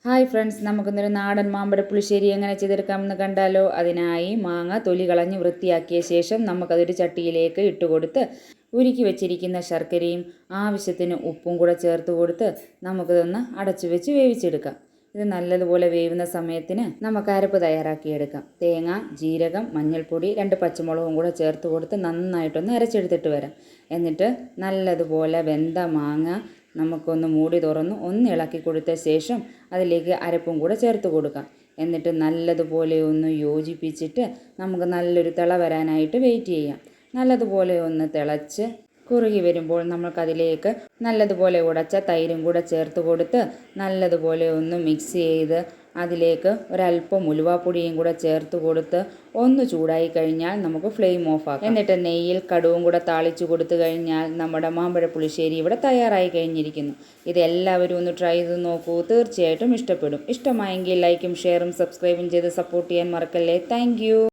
Hi friends, നമുക്കിന്നൊരു നാടൻ മാമ്പഴ പുളിശ്ശേരി എങ്ങനെ ചെയ്തെടുക്കാമെന്ന് കണ്ടാലോ. അതിനായി മാങ്ങ തൊലി കളഞ്ഞ് വൃത്തിയാക്കിയ ശേഷം നമുക്കതൊരു ചട്ടിയിലേക്ക് ഇട്ടുകൊടുത്ത് ഉരുക്കി വെച്ചിരിക്കുന്ന ശർക്കരയും ആവശ്യത്തിന് ഉപ്പും കൂടെ ചേർത്ത് കൊടുത്ത് നമുക്കിതൊന്ന് അടച്ചു വെച്ച് വേവിച്ചെടുക്കാം. ഇത് നല്ലതുപോലെ വേവുന്ന സമയത്തിന് നമുക്ക് അരപ്പ് തയ്യാറാക്കിയെടുക്കാം. തേങ്ങ, ജീരകം, മഞ്ഞൾപ്പൊടി, 2 പച്ചമുളകും കൂടെ ചേർത്ത് കൊടുത്ത് നന്നായിട്ടൊന്ന് അരച്ചെടുത്തിട്ട് വരാം. എന്നിട്ട് നല്ലതുപോലെ വെന്ത മാങ്ങ നമുക്കൊന്ന് മൂടി തുറന്ന് ഒന്ന് ഇളക്കി കൊടുത്ത ശേഷം അതിലേക്ക് അരപ്പും കൂടെ ചേർത്ത് കൊടുക്കാം. എന്നിട്ട് നല്ലതുപോലെ ഒന്ന് യോജിപ്പിച്ചിട്ട് നമുക്ക് നല്ലൊരു തിള വരാനായിട്ട് വെയിറ്റ് ചെയ്യാം. നല്ലതുപോലെ ഒന്ന് തിളച്ച് കുറുകി വരുമ്പോൾ നമുക്കതിലേക്ക് നല്ലതുപോലെ ഉടച്ച തൈരും കൂടെ ചേർത്ത് കൊടുത്ത് നല്ലതുപോലെ ഒന്ന് മിക്സ് ചെയ്ത് അതിലേക്ക് ഒരല്പം ഉലുവാപ്പൊടിയും കൂടെ ചേർത്ത് കൊടുത്ത് ഒന്ന് ചൂടായി കഴിഞ്ഞാൽ നമുക്ക് ഫ്ലെയിം ഓഫ് ആക്കാം. എന്നിട്ട് നെയ്യിൽ കടുവും കൂടെ താളിച്ചു കൊടുത്തു കഴിഞ്ഞാൽ നമ്മുടെ മാമ്പഴ പുളിശ്ശേരി ഇവിടെ തയ്യാറായി കഴിഞ്ഞിരിക്കുന്നു. ഇത് എല്ലാവരും ഒന്ന് ട്രൈ ചെയ്ത് നോക്കൂ, തീർച്ചയായിട്ടും ഇഷ്ടപ്പെടും. ഇഷ്ടമായെങ്കിൽ ലൈക്കും ഷെയറും സബ്സ്ക്രൈബും ചെയ്ത് സപ്പോർട്ട് ചെയ്യാൻ മറക്കല്ലേ. താങ്ക്